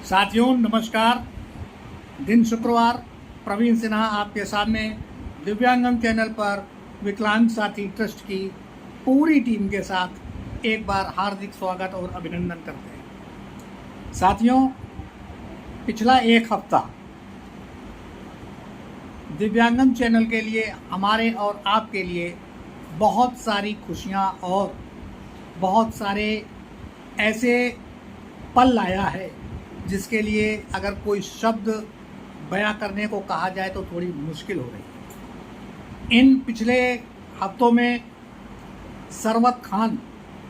साथियों नमस्कार। दिन शुक्रवार, प्रवीण सिन्हा आपके सामने दिव्यांगम चैनल पर विकलांग साथी ट्रस्ट की पूरी टीम के साथ एक बार हार्दिक स्वागत और अभिनंदन करते हैं। साथियों, पिछला एक हफ्ता दिव्यांगम चैनल के लिए, हमारे और आपके लिए बहुत सारी खुशियां और बहुत सारे ऐसे पल लाया है जिसके लिए अगर कोई शब्द बयां करने को कहा जाए तो थोड़ी मुश्किल हो रही है। इन पिछले हफ्तों में सरवत खान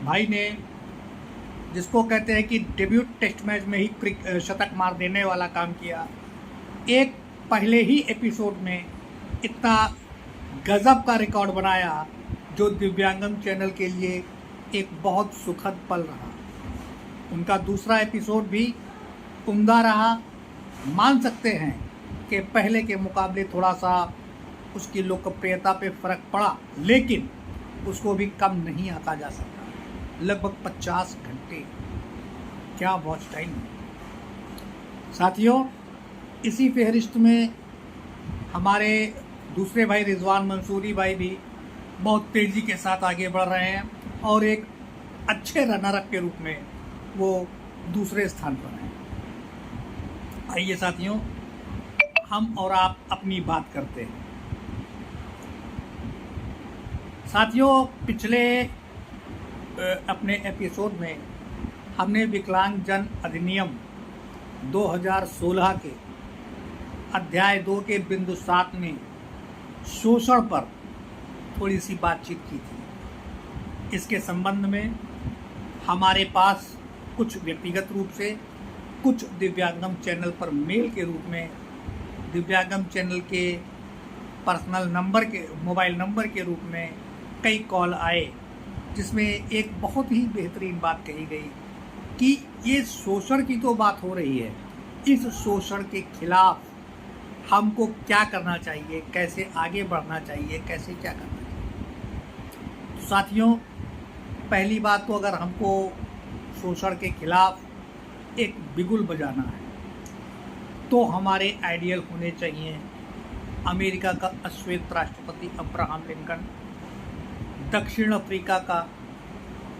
भाई ने, जिसको कहते हैं कि डेब्यूट टेस्ट मैच में ही शतक मार देने वाला काम किया, एक पहले ही एपिसोड में इतना गजब का रिकॉर्ड बनाया जो दिव्यांगम चैनल के लिए एक बहुत सुखद पल रहा। उनका दूसरा एपिसोड भी उम्दा रहा। मान सकते हैं कि पहले के मुकाबले थोड़ा सा उसकी लोकप्रियता पे फर्क पड़ा, लेकिन उसको भी कम नहीं आंका जा सकता। लगभग 50 घंटे, क्या वॉच टाइम। साथियों, इसी फहरिस्त में हमारे दूसरे भाई रिजवान मंसूरी भाई भी बहुत तेज़ी के साथ आगे बढ़ रहे हैं और एक अच्छे रनर अप के रूप में वो दूसरे स्थान पर हैं। आइए साथियों, हम और आप अपनी बात करते हैं। साथियों, पिछले अपने एपिसोड में हमने विकलांग जन अधिनियम 2016 के अध्याय 2 के बिंदु 7 में शोषण पर थोड़ी सी बातचीत की थी। इसके संबंध में हमारे पास कुछ व्यक्तिगत रूप से, कुछ दिव्यांगम चैनल पर मेल के रूप में, दिव्यांगम चैनल के पर्सनल नंबर के, मोबाइल नंबर के रूप में कई कॉल आए, जिसमें एक बहुत ही बेहतरीन बात कही गई कि ये शोषण की तो बात हो रही है, इस शोषण के खिलाफ हमको क्या करना चाहिए, कैसे आगे बढ़ना चाहिए, कैसे क्या करना चाहिए। तो साथियों, पहली बात तो अगर हमको शोषण के खिलाफ एक बिगुल बजाना है तो हमारे आइडियल होने चाहिए अमेरिका का अश्वेत राष्ट्रपति अब्राहम लिंकन, दक्षिण अफ्रीका का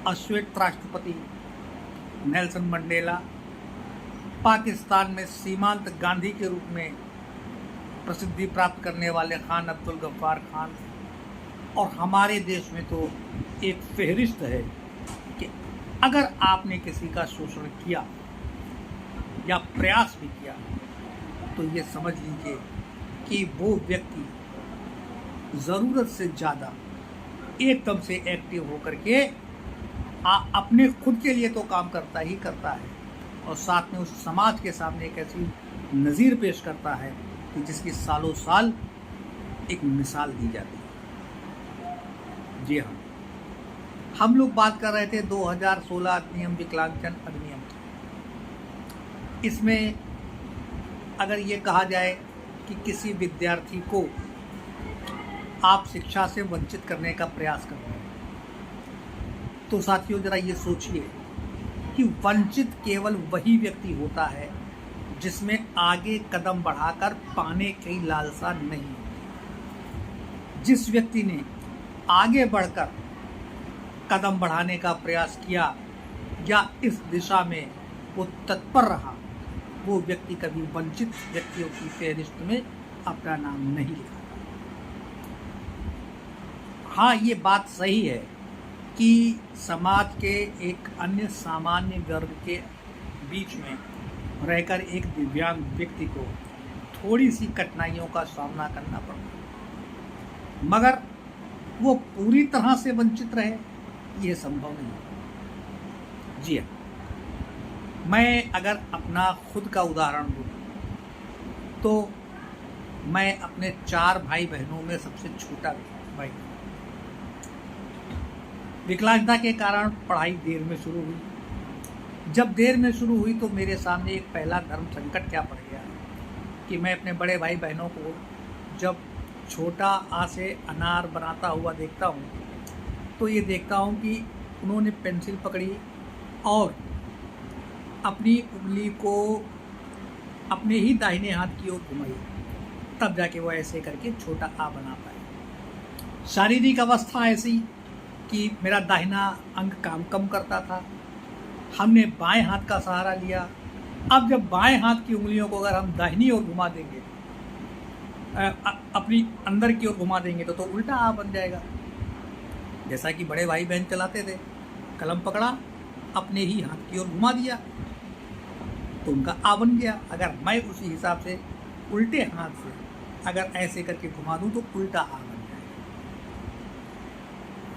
अश्वेत राष्ट्रपति नेल्सन मंडेला, पाकिस्तान में सीमांत गांधी के रूप में प्रसिद्धि प्राप्त करने वाले खान अब्दुल गफ्फार खान, और हमारे देश में तो एक फहरिस्त है कि अगर आपने किसी का शोषण किया या प्रयास भी किया तो ये समझ लीजिए कि वो व्यक्ति ज़रूरत से ज़्यादा एकदम से एक्टिव होकर के अपने खुद के लिए तो काम करता ही करता है, और साथ में उस समाज के सामने एक ऐसी नज़ीर पेश करता है कि जिसकी सालों साल एक मिसाल दी जाती है। जी हाँ, हम लोग बात कर रहे थे 2016 अधिनियम, विकलांगजन अधिनियम। इसमें अगर ये कहा जाए कि किसी विद्यार्थी को आप शिक्षा से वंचित करने का प्रयास कर रहे हैं, तो साथियों ज़रा ये सोचिए कि वंचित केवल वही व्यक्ति होता है जिसमें आगे कदम बढ़ाकर पाने की लालसा नहीं। जिस व्यक्ति ने आगे बढ़कर कदम बढ़ाने का प्रयास किया या इस दिशा में वो तत्पर रहा, वो व्यक्ति कभी वंचित व्यक्तियों की फहरिस्त में अपना नाम नहीं लिखा। हाँ, ये बात सही है कि समाज के एक अन्य सामान्य वर्ग के बीच में रहकर एक दिव्यांग व्यक्ति को थोड़ी सी कठिनाइयों का सामना करना पड़ता, मगर वो पूरी तरह से वंचित रहे, ये संभव नहीं। जी हाँ, मैं अगर अपना खुद का उदाहरण दूँ तो मैं अपने 4 भाई बहनों में सबसे छोटा भाई। विकलांगता के कारण पढ़ाई देर में शुरू हुई। जब देर में शुरू हुई तो मेरे सामने एक पहला धर्म संकट क्या पड़ गया कि मैं अपने बड़े भाई बहनों को जब छोटा आ से अनार बनाता हुआ देखता हूँ तो ये देखता हूँ कि उन्होंने पेंसिल पकड़ी और अपनी उंगली को अपने ही दाहिने हाथ की ओर घुमाइए, तब जाके वो ऐसे करके छोटा आ बना पाए। शारीरिक अवस्था ऐसी कि मेरा दाहिना अंग काम कम करता था, हमने बाएं हाथ का सहारा लिया। अब जब बाएं हाथ की उंगलियों को अगर हम दाहिनी ओर घुमा देंगे, अपनी अंदर की ओर घुमा देंगे तो उल्टा आ बन जाएगा। जैसा कि बड़े भाई बहन चलाते थे, कलम पकड़ा, अपने ही हाथ की ओर घुमा दिया तो उनका आ बन गया। अगर मैं उसी हिसाब से उल्टे हाथ से अगर ऐसे करके घुमा दूं तो उल्टा आ बन जाएगा।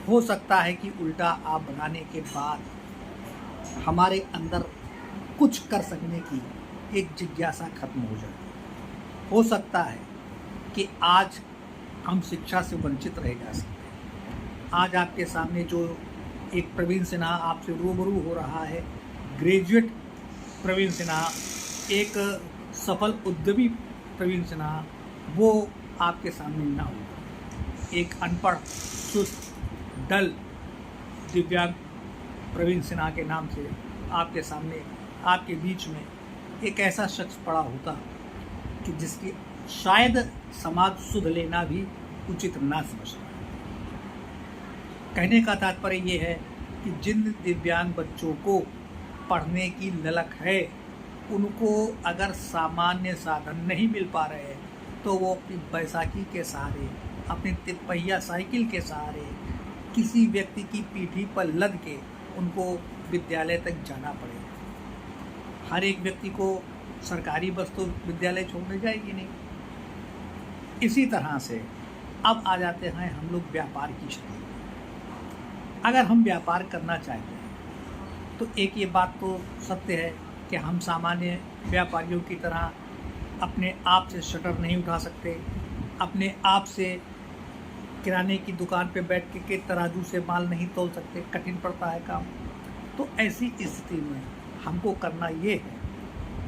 हो सकता है कि उल्टा आ बनाने के बाद हमारे अंदर कुछ कर सकने की एक जिज्ञासा खत्म हो जाए। हो सकता है कि आज हम शिक्षा से वंचित रह जा सकते हैं। आज आपके सामने जो एक प्रवीण सिन्हा आपसे रूबरू हो रहा है, ग्रेजुएट प्रवीण सिन्हा, एक सफल उद्यमी प्रवीण सिन्हा, वो आपके सामने ना होगा। एक अनपढ़, सुस्त, डल, दिव्यांग प्रवीण सिन्हा के नाम से आपके सामने, आपके बीच में एक ऐसा शख्स पड़ा होता कि जिसकी शायद समाज सुध लेना भी उचित ना समझता। कहने का तात्पर्य ये है कि जिन दिव्यांग बच्चों को पढ़ने की ललक है, उनको अगर सामान्य साधन नहीं मिल पा रहे हैं तो वो अपनी बैसाखी के सहारे, अपनी तिपहिया साइकिल के सहारे, किसी व्यक्ति की पीठी पर लद के उनको विद्यालय तक जाना पड़ेगा। हर एक व्यक्ति को सरकारी बस तो विद्यालय छोड़ने जाएगी नहीं। इसी तरह से अब आ जाते हैं हम लोग व्यापार की स्थिति। अगर हम व्यापार करना चाहते हैं तो एक ये बात तो सत्य है कि हम सामान्य व्यापारियों की तरह अपने आप से शटर नहीं उठा सकते, अपने आप से किराने की दुकान पे बैठ के तराजू से माल नहीं तोल सकते, कठिन पड़ता है काम। तो ऐसी स्थिति में हमको करना ये है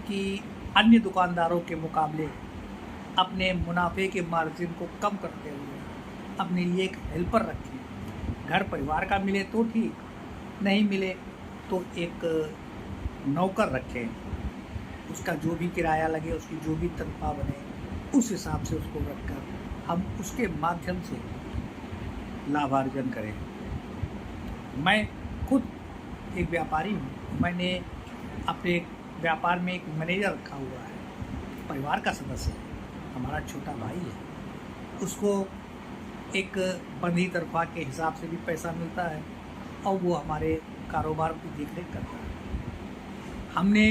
कि अन्य दुकानदारों के मुकाबले अपने मुनाफे के मार्जिन को कम करते हुए अपने लिए एक हेल्पर रखें। घर परिवार का मिले तो ठीक, नहीं मिले तो एक नौकर रखें, उसका जो भी किराया लगे, उसकी जो भी तनख्वाह बने, उस हिसाब से उसको रखकर हम उसके माध्यम से लाभार्जन करें। मैं खुद एक व्यापारी हूँ। मैंने अपने व्यापार में एक मैनेजर रखा हुआ है, परिवार का सदस्य है, हमारा छोटा भाई है। उसको एक बंधी तनख्वाह के हिसाब से भी पैसा मिलता है और वो हमारे कारोबार की देखरेख करता है। हमने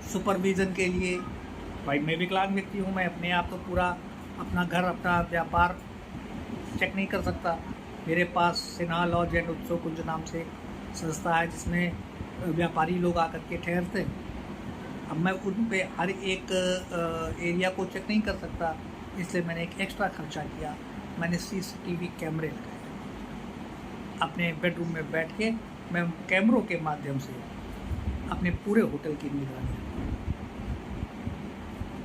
सुपरविज़न के लिए, भाई मैं विकलांग व्यक्ति हूँ, मैं अपने आप तो पूरा अपना घर, अपना व्यापार चेक नहीं कर सकता। मेरे पास सिन्हा लॉज एंड उत्सव कुंज नाम से संस्था है जिसमें व्यापारी लोग आकर के ठहरते हैं। अब मैं उन पे हर एक एरिया को चेक नहीं कर सकता, इसलिए मैंने एक एक्स्ट्रा खर्चा किया। मैंने CCTV कैमरे लगाए अपने बेडरूम में बैठ के। मैं कैमरों के माध्यम से अपने पूरे होटल की निगरानी।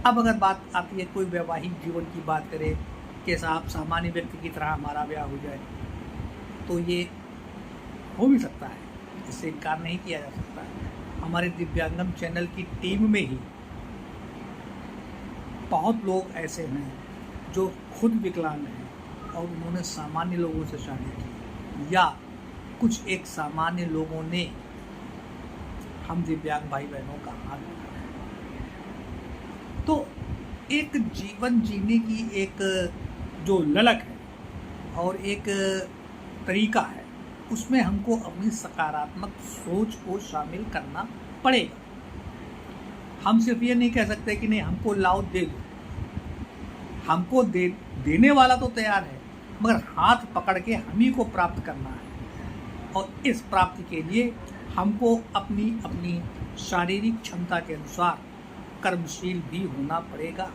अब अगर बात आती है कोई वैवाहिक जीवन की बात करें कि साहब सामान्य व्यक्ति की तरह हमारा ब्याह हो जाए, तो ये हो भी सकता है, इससे इनकार नहीं किया जा सकता है। हमारे दिव्यांगम चैनल की टीम में ही बहुत लोग ऐसे हैं जो खुद विकलांग हैं और उन्होंने सामान्य लोगों से शादी की, या कुछ एक सामान्य लोगों ने हम दिव्यांग भाई बहनों का हाथ उठाया। तो एक जीवन जीने की एक जो ललक है और एक तरीका है, उसमें हमको अपनी सकारात्मक सोच को शामिल करना पड़ेगा। हम सिर्फ ये नहीं कह सकते कि नहीं हमको लाओ दे दो। हमको देने वाला तो तैयार है, मगर हाथ पकड़ के हम ही को प्राप्त करना है। और इस प्राप्ति के लिए हमको अपनी अपनी शारीरिक क्षमता के अनुसार कर्मशील भी होना पड़ेगा।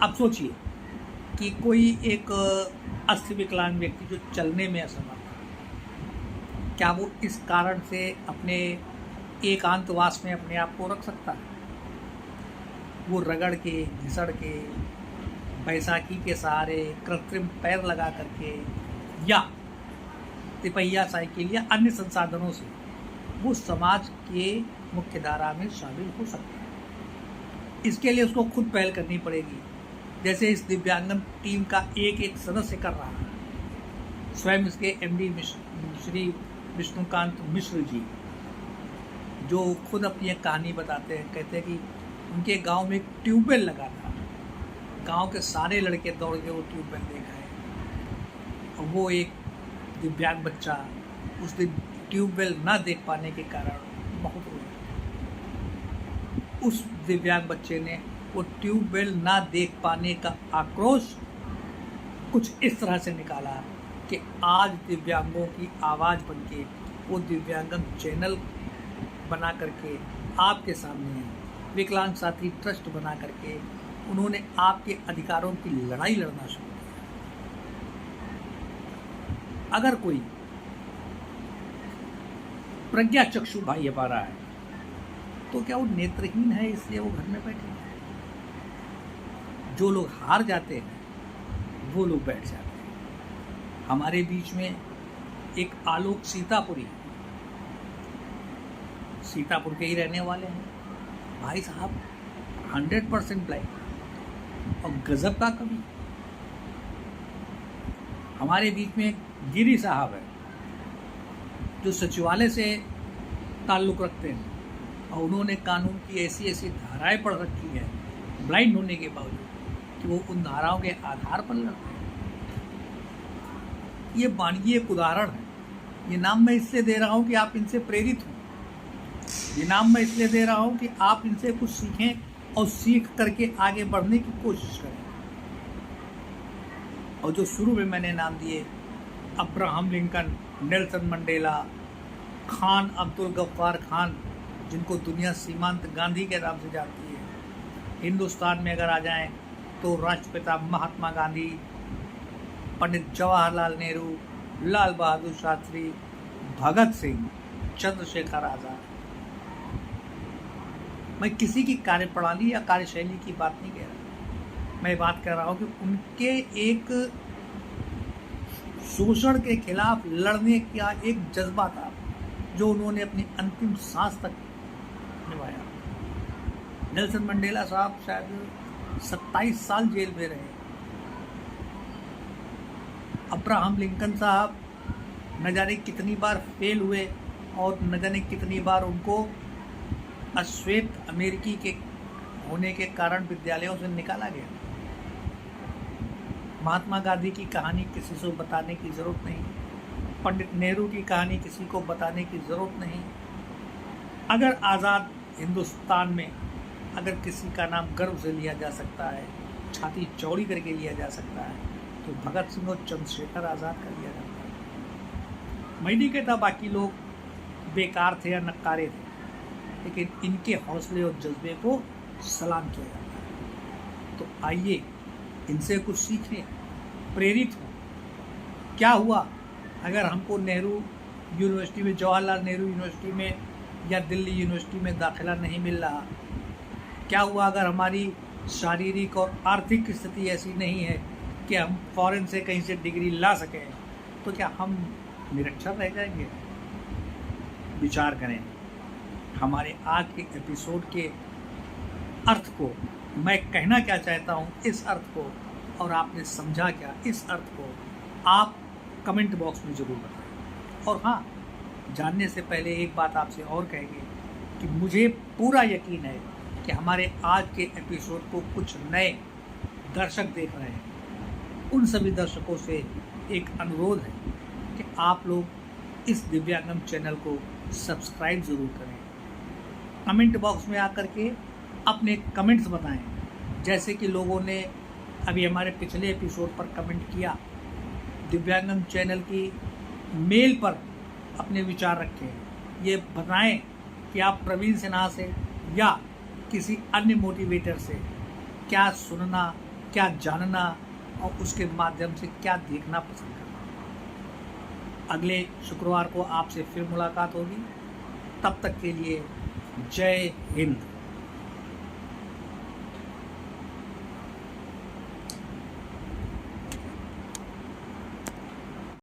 अब सोचिए कि कोई एक अस्थि विकलांग व्यक्ति जो चलने में असमर्थ है, क्या वो इस कारण से अपने एकांतवास में अपने आप को रख सकता है? वो रगड़ के, घिसड़ के, बैसाखी के सहारे, कृत्रिम पैर लगा करके या तिपहिया साइकिल या अन्य संसाधनों से वो समाज के मुख्य धारा में शामिल हो सकता है। इसके लिए उसको खुद पहल करनी पड़ेगी, जैसे इस दिव्यांगन टीम का एक एक सदस्य कर रहा है। स्वयं इसके MD श्री विष्णुकांत मिश्र जी, जो खुद अपनी एक कहानी बताते हैं, कहते हैं कि उनके गांव में एक ट्यूबवेल लगा था, गांव के सारे लड़के दौड़ के वो ट्यूबवेल देखा है, और वो एक दिव्यांग बच्चा उस दिन ट्यूबवेल ना देख पाने के कारण बहुत रोया। उस दिव्यांग बच्चे ने वो ट्यूबवेल ना देख पाने का आक्रोश कुछ इस तरह से निकाला कि आज दिव्यांगों की आवाज़ बनके वो दिव्यांगन चैनल बना करके आपके सामने है। विकलांग साथी ट्रस्ट बना करके उन्होंने आपके अधिकारों की लड़ाई लड़ना शुरू किया। अगर कोई प्रज्ञा चक्षु भाई हमारा है तो क्या वो नेत्रहीन है इसलिए वो घर में बैठे हैं? जो लोग हार जाते हैं वो लोग बैठ जाते हैं। हमारे बीच में एक आलोक सीतापुरी, सीतापुर के ही रहने वाले हैं भाई साहब, 100% ब्लाइंड और गजब का कवि। हमारे बीच में गिरी साहब है जो सचिवालय से ताल्लुक़ रखते हैं और उन्होंने कानून की ऐसी ऐसी धाराएं पढ़ रखी है ब्लाइंड होने के बावजूद कि वो उन धाराओं के आधार पर लड़ते हैं। ये वाणिज्य एक उदाहरण है। ये नाम मैं इसलिए दे रहा हूँ कि आप इनसे प्रेरित हों। ये नाम मैं इसलिए दे रहा हूँ कि आप इनसे कुछ सीखें और सीख करके आगे बढ़ने की कोशिश करें। और जो शुरू में मैंने नाम दिए, Abraham Lincoln, Nelson Mandela, Khan Abdul Ghaffar Khan, जिनको दुनिया सीमांत गांधी के नाम से जानती है। हिंदुस्तान में अगर आ जाएं तो राष्ट्रपिता महात्मा गांधी, पंडित जवाहरलाल नेहरू, लाल बहादुर शास्त्री, भगत सिंह, चंद्रशेखर आज़ाद। मैं किसी की कार्यप्रणाली या कार्यशैली की बात नहीं कह रहा, मैं बात कर रहा हूँ कि उनके एक शोषण के खिलाफ लड़ने का एक जज्बा था जो उन्होंने अपनी अंतिम सांस तक निभाया। नेल्सन मंडेला साहब शायद 27 साल जेल में रहे। अब्राहम लिंकन साहब न जाने कितनी बार फेल हुए और न जाने कितनी बार उनको अश्वेत अमेरिकी के होने के कारण विद्यालयों से निकाला गया। महात्मा गांधी की कहानी किसी को बताने की ज़रूरत नहीं, पंडित नेहरू की कहानी किसी को बताने की ज़रूरत नहीं। अगर आज़ाद हिंदुस्तान में अगर किसी का नाम गर्व से लिया जा सकता है, छाती चौड़ी करके लिया जा सकता है, तो भगत सिंह और चंद्रशेखर आज़ाद का लिया जाता है। मैं नहीं कहता बाकी लोग बेकार थे या नकारे थे, लेकिन इनके हौसले और जज्बे को सलाम किया जाता है। तो आइए इनसे कुछ सीखें, प्रेरित हो। क्या हुआ अगर हमको नेहरू यूनिवर्सिटी में, जवाहरलाल नेहरू यूनिवर्सिटी में या दिल्ली यूनिवर्सिटी में दाखिला नहीं मिल रहा? क्या हुआ अगर हमारी शारीरिक और आर्थिक स्थिति ऐसी नहीं है कि हम फॉरेन से कहीं से डिग्री ला सकें? तो क्या हम निरक्षर रह जाएंगे? विचार करें। हमारे आज के एपिसोड के अर्थ को, मैं कहना क्या चाहता हूँ इस अर्थ को, और आपने समझा क्या इस अर्थ को, आप कमेंट बॉक्स में ज़रूर बताएं। और हाँ, जानने से पहले एक बात आपसे और कहेंगे कि मुझे पूरा यकीन है कि हमारे आज के एपिसोड को कुछ नए दर्शक देख रहे हैं। उन सभी दर्शकों से एक अनुरोध है कि आप लोग इस दिव्यांगम चैनल को सब्सक्राइब ज़रूर करें। कमेंट बॉक्स में आकर के अपने कमेंट्स बताएं, जैसे कि लोगों ने अभी हमारे पिछले एपिसोड पर कमेंट किया। दिव्यांगम चैनल की मेल पर अपने विचार रखें। ये बताएं कि आप प्रवीण सिन्हा से या किसी अन्य मोटिवेटर से क्या सुनना, क्या जानना और उसके माध्यम से क्या देखना पसंद करना। अगले शुक्रवार को आपसे फिर मुलाकात होगी। तब तक के लिए जय हिंद।